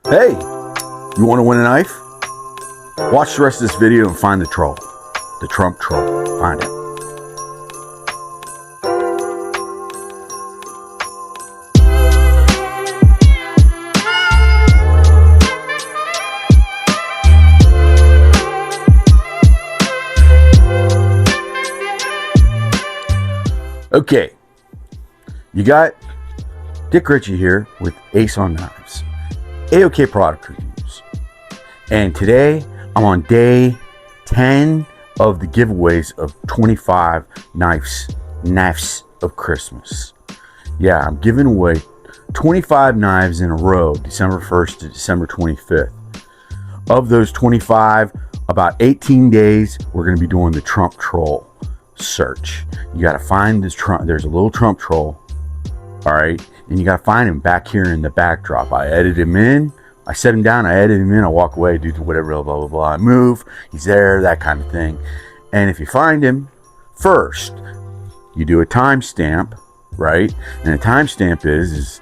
Hey, you want to win a knife? Watch the rest of this video and find the troll. The Trump troll. Find it. Okay, you got Dick Ritchie here with Ace on Knives, A-OK product reviews, and today I'm on day 10 of the giveaways of 25 knafs of Christmas. Yeah, I'm giving away 25 knives in a row, December 1st to December 25th. Of those 25, about 18 days, we're going to be doing the Trump troll search. You got to find this Trump. There's a little Trump troll, all right, and you got to find him back here in the backdrop. I edit him in, I set him down, I edit him in, I walk away, do whatever, blah blah blah, I move, he's there, that kind of thing. And if you find him first, you do a timestamp, right? And a timestamp is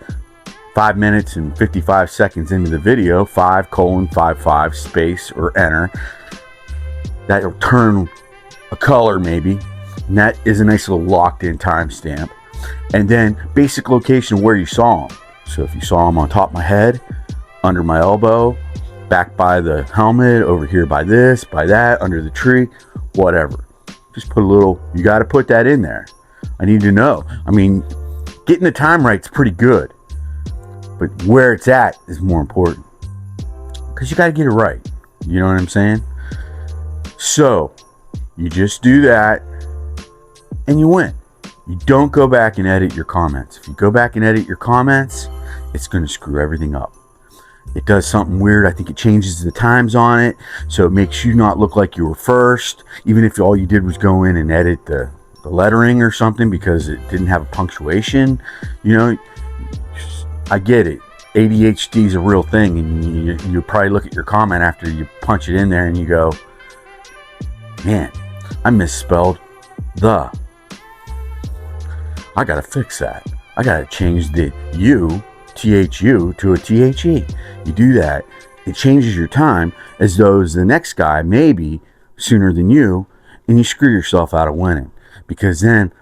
5 minutes and 55 seconds into the video, 5:55 space or enter. That'll turn a color maybe. And that is a nice little locked in timestamp. And then basic location where you saw him. So if you saw him on top of my head, under my elbow, back by the helmet, over here by this, by that, under the tree, whatever. Just put a little, you got to put that in there. I need to know. I mean, getting the time right is pretty good. But where it's at is more important. Because you got to get it right. You know what I'm saying? So, you just do that. And you win. You don't go back and edit your comments. If you go back and edit your comments, it's going to screw everything up. It does something weird. I think it changes the times on it, so it makes you not look like you were first, even if all you did was go in and edit the lettering or something because it didn't have a punctuation. You know, I get it. ADHD is a real thing, and you probably look at your comment after you punch it in there and you go, man, I misspelled the. I gotta fix that. I gotta change the U, THU, to a THE. You do that, it changes your time as though it's the next guy, maybe sooner than you, and you screw yourself out of winning. Because then,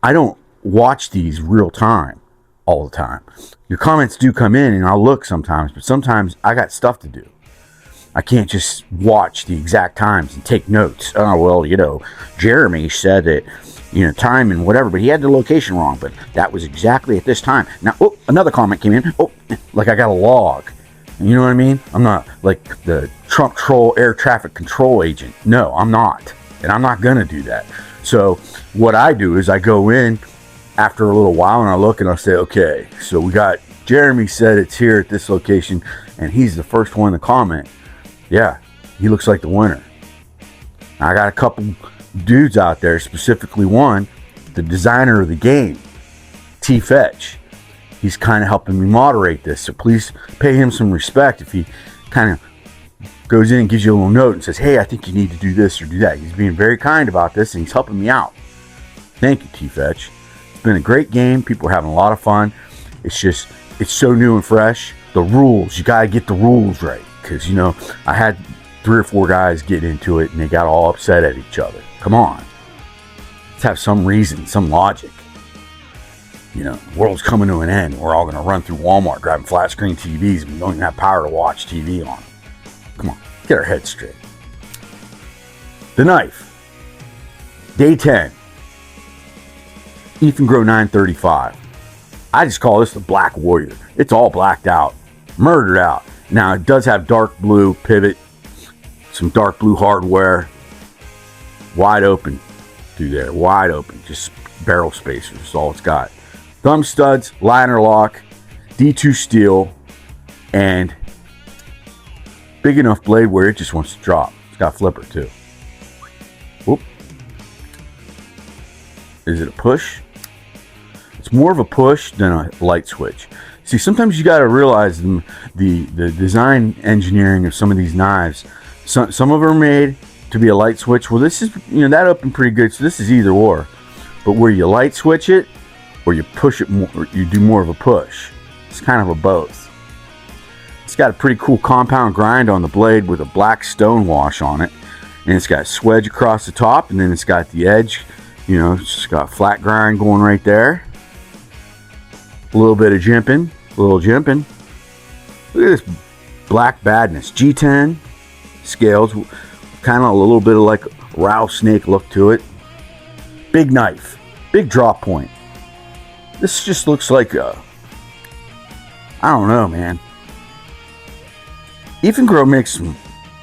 I don't watch these real time all the time. Your comments do come in and I'll look sometimes, but sometimes I got stuff to do. I can't just watch the exact times and take notes. Oh, well, you know, Jeremy said that, you know, time and whatever, but he had the location wrong, but that was exactly at this time. Now, oh, another comment came in. Oh, like I got a log. You know what I mean? I'm not like the Trump troll air traffic control agent. No, I'm not. And I'm not going to do that. So what I do is I go in after a little while and I look and I'll say, okay, so we got Jeremy said it's here at this location and he's the first one to comment. Yeah, he looks like the winner. I got a couple dudes out there, specifically one, the designer of the game, T-Fetch. He's kind of helping me moderate this, so please pay him some respect if he kind of goes in and gives you a little note and says, hey, I think you need to do this or do that. He's being very kind about this and he's helping me out. Thank you, T-Fetch. It's been a great game. People are having a lot of fun. It's just, it's so new and fresh. The rules, you got to get the rules right. Because, you know, I had 3 or 4 guys get into it and they got all upset at each other. Come on. Let's have some reason, some logic. You know, the world's coming to an end. We're all going to run through Walmart grabbing flat screen TVs and we don't even have power to watch TV on them. Come on, get our heads straight. The knife. Day 10. eafengrow 935. I just call this the Black Warrior. It's all blacked out. Murdered out. Now, it does have dark blue pivot, some dark blue hardware, wide open through there, wide open, just barrel spacers, that's all it's got. Thumb studs, liner lock, D2 steel, and big enough blade where it just wants to drop. It's got a flipper too. Whoop. Is it a push? It's more of a push than a light switch. See, sometimes you got to realize the design engineering of some of these knives. Some of them are made to be a light switch. Well, this is, you know, that opened pretty good, so this is either or. But where you light switch it, or you push it more, or you do more of a push. It's kind of a both. It's got a pretty cool compound grind on the blade with a black stone wash on it. And it's got a swedge across the top, and then it's got the edge, you know, it's got flat grind going right there. A little bit of jimping, Look at this black badness. G10 scales, kind of a little bit of like rattlesnake look to it. Big knife, big drop point. This just looks like a, I don't know, man. eafengrow makes some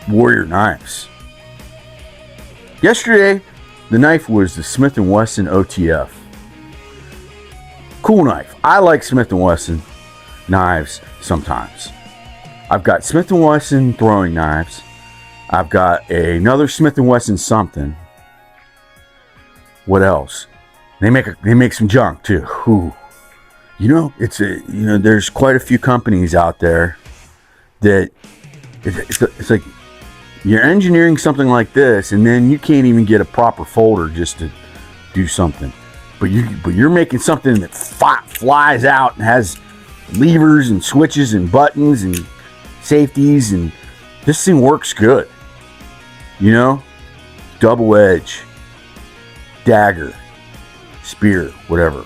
warrior knives. Yesterday, the knife was the Smith & Wesson OTF. Cool knife. I like Smith & Wesson knives sometimes. I've got Smith & Wesson throwing knives. I've got another Smith & Wesson something. What else? They make some junk too. Ooh. You know, there's quite a few companies out there that it's like you're engineering something like this, and then you can't even get a proper folder just to do something. But you're making something that flies out and has levers and switches and buttons and safeties, and this thing works good. You know, double edge, dagger, spear, whatever.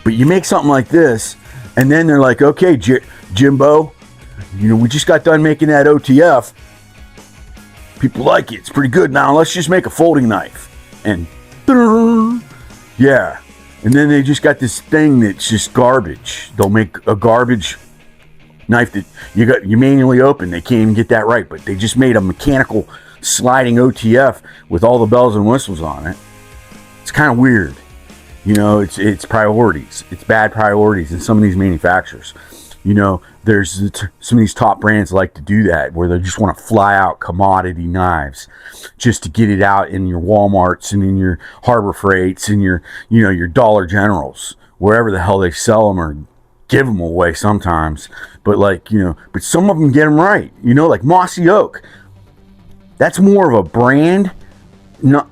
But you make something like this, and then they're like, okay, Jimbo, you know, we just got done making that OTF. People like it. It's pretty good. Now let's just make a folding knife. And yeah. And then they just got this thing that's just garbage. They'll make a garbage knife that you manually open. They can't even get that right, but they just made a mechanical sliding OTF with all the bells and whistles on it. It's kind of weird. You know, it's priorities. It's bad priorities in some of these manufacturers. You know, there's some of these top brands like to do that, where they just want to fly out commodity knives just to get it out in your Walmarts and in your Harbor Freights and your Dollar Generals, wherever the hell they sell them or give them away sometimes. But but some of them get them right. You know, like Mossy Oak. That's more of a brand. No,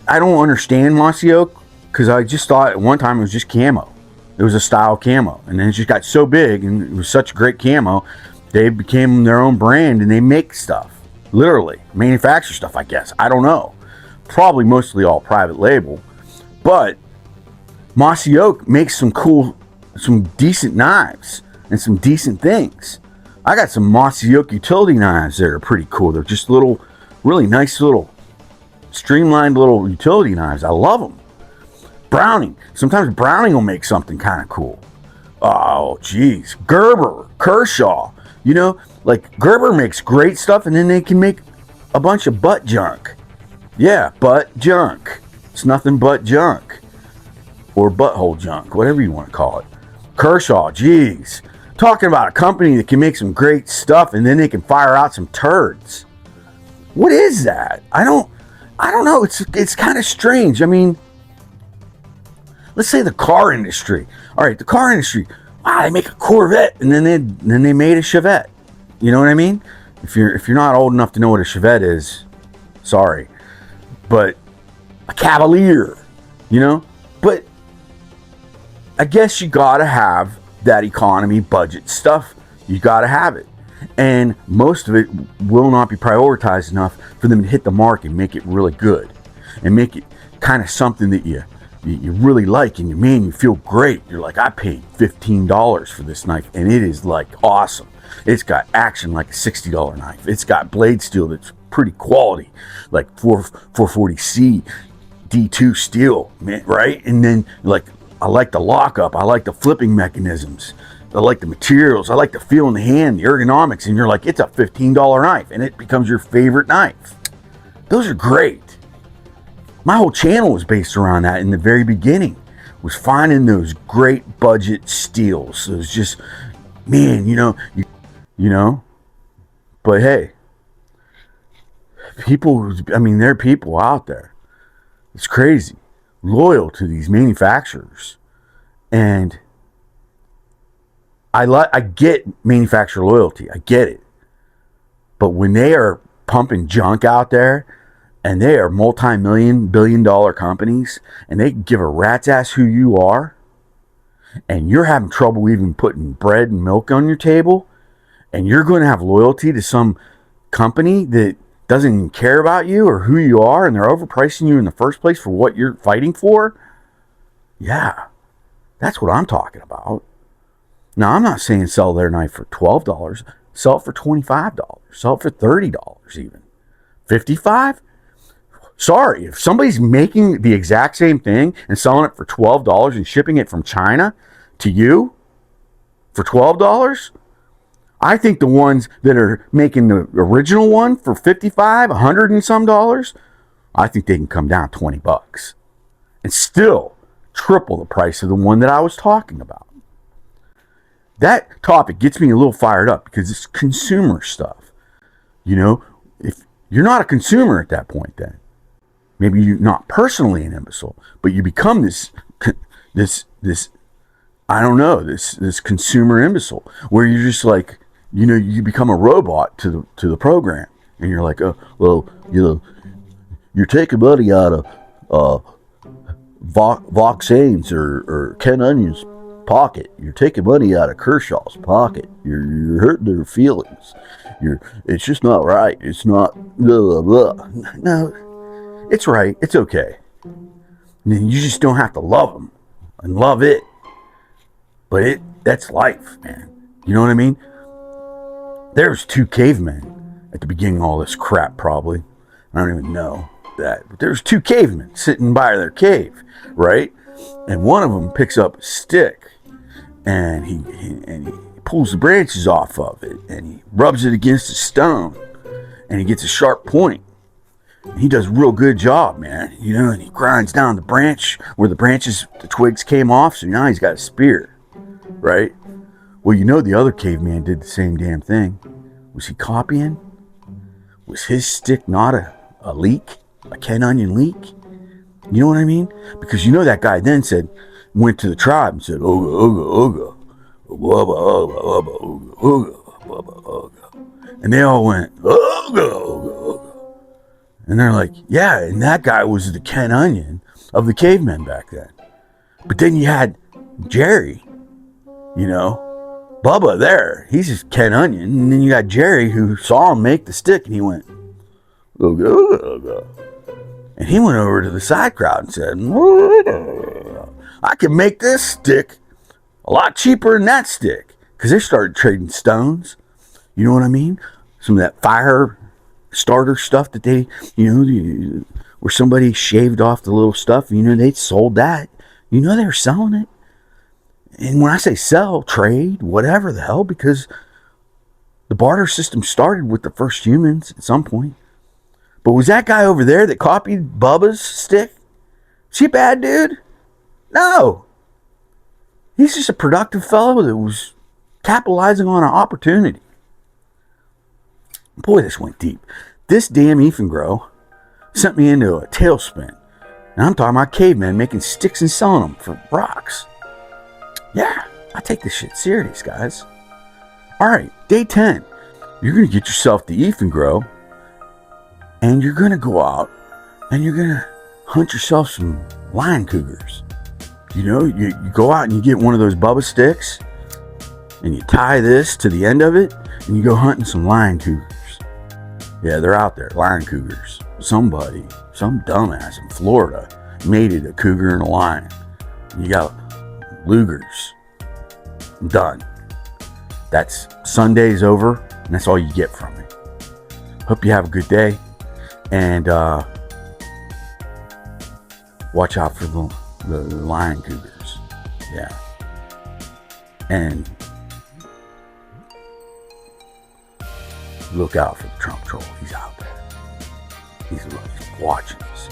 I don't understand Mossy Oak, because I just thought at one time it was just camo. It was a style camo, and then it just got so big and it was such great camo, they became their own brand and they make stuff, literally manufacture stuff. I guess, I don't know, probably mostly all private label, but Mossy Oak makes some decent knives and some decent things. I got some Mossy Oak utility knives that are pretty cool. They're just little, really nice little streamlined little utility knives. I love them. Browning. Sometimes Browning will make something kind of cool. Oh, geez. Gerber, Kershaw. You know, like Gerber makes great stuff, and then they can make a bunch of butt junk. Yeah, butt junk. It's nothing but junk. Or butthole junk, whatever you want to call it. Kershaw, geez. Talking about a company that can make some great stuff, and then they can fire out some turds. What is that? I don't know. It's kind of strange. I mean, let's say the car industry. All right, the car industry. Wow, they make a Corvette, and then they made a Chevette. You know what I mean? If you're not old enough to know what a Chevette is, sorry, but a Cavalier. You know, but I guess you gotta have that economy budget stuff. You gotta have it, and most of it will not be prioritized enough for them to hit the mark and make it really good, and make it kind of something that you really like, and you feel great. You're like, I paid $15 for this knife, and it is like awesome. It's got action like a $60 knife. It's got blade steel that's pretty quality, like 440C D2 steel, man, right? And then like, I like the lockup. I like the flipping mechanisms. I like the materials. I like the feel in the hand, the ergonomics, and you're like, it's a $15 knife, and it becomes your favorite knife. Those are great. My whole channel was based around that in the very beginning, was finding those great budget steals. It was just, man, you know, but hey, there are people out there. It's crazy, loyal to these manufacturers. And I get manufacturer loyalty. I get it. But when they are pumping junk out there, and they are multi-billion-dollar companies, and they give a rat's ass who you are, and you're having trouble even putting bread and milk on your table, and you're going to have loyalty to some company that doesn't even care about you or who you are, and they're overpricing you in the first place for what you're fighting for, yeah, that's what I'm talking about. Now, I'm not saying sell their knife for $12. Sell it for $25. Sell it for $30 even. $55? Sorry, if somebody's making the exact same thing and selling it for $12 and shipping it from China to you for $12, I think the ones that are making the original one for $55, $100 and some dollars, I think they can come down $20 and still triple the price of the one that I was talking about. That topic gets me a little fired up because it's consumer stuff. You know, if you're not a consumer at that point, then maybe you're not personally an imbecile, but you become this I don't know, this consumer imbecile where you're just like, you know, you become a robot to the program, and you're like, oh, well, you know, you're taking money out of Voxane's or Ken Onion's pocket. You're taking money out of Kershaw's pocket. You're hurting their feelings. It's just not right. It's not blah, blah, blah. No, it's right. It's okay. And you just don't have to love them and love it. But that's life, man. You know what I mean? There's 2 cavemen at the beginning of all this crap, probably. I don't even know that. But there's 2 cavemen sitting by their cave, right? And one of them picks up a stick and he pulls the branches off of it and he rubs it against a stone and he gets a sharp point. And he does a real good job, man. You know, and he grinds down the branch where the twigs came off, so now he's got a spear, right? Well, you know, the other caveman did the same damn thing. Was he copying? Was his stick not a leek? A Ken Onion leek? You know what I mean? Because you know that guy then went to the tribe and said, Oga, Oga, Oga, Wubba, Oga, Wubba, Oga, Oga, Wubba, Oga. And they all went, Oga, Oga, Oga. And they're like, yeah, and that guy was the Ken Onion of the cavemen back then. But then you had Jerry, you know, Bubba there, he's just Ken Onion. And then you got Jerry who saw him make the stick and he went, Oga, Oga, Oga. And he went over to the side crowd and said, I can make this stick a lot cheaper than that stick. Because they started trading stones. You know what I mean? Some of that fire starter stuff that they, you know, where somebody shaved off the little stuff. You know, they sold that. You know, they were selling it. And when I say sell, trade, whatever the hell, because the barter system started with the first humans at some point. But was that guy over there that copied Bubba's stick? Is he a bad dude? No. He's just a productive fellow that was capitalizing on an opportunity. Boy, this went deep. This damn eafengrow sent me into a tailspin. And I'm talking about cavemen making sticks and selling them for rocks. Yeah, I take this shit serious, guys. All right, day 10. You're going to get yourself the eafengrow. And you're going to go out and you're going to hunt yourself some lion cougars. You know, you go out and you get one of those Bubba sticks and you tie this to the end of it and you go hunting some lion cougars. Yeah, they're out there, lion cougars. Some dumbass in Florida made it a cougar and a lion. You got Lugers. Done. That's Sunday's over and that's all you get from me. Hope you have a good day. And watch out for the lion cougars. Yeah. And look out for the Trump troll. He's out there. He's watching us.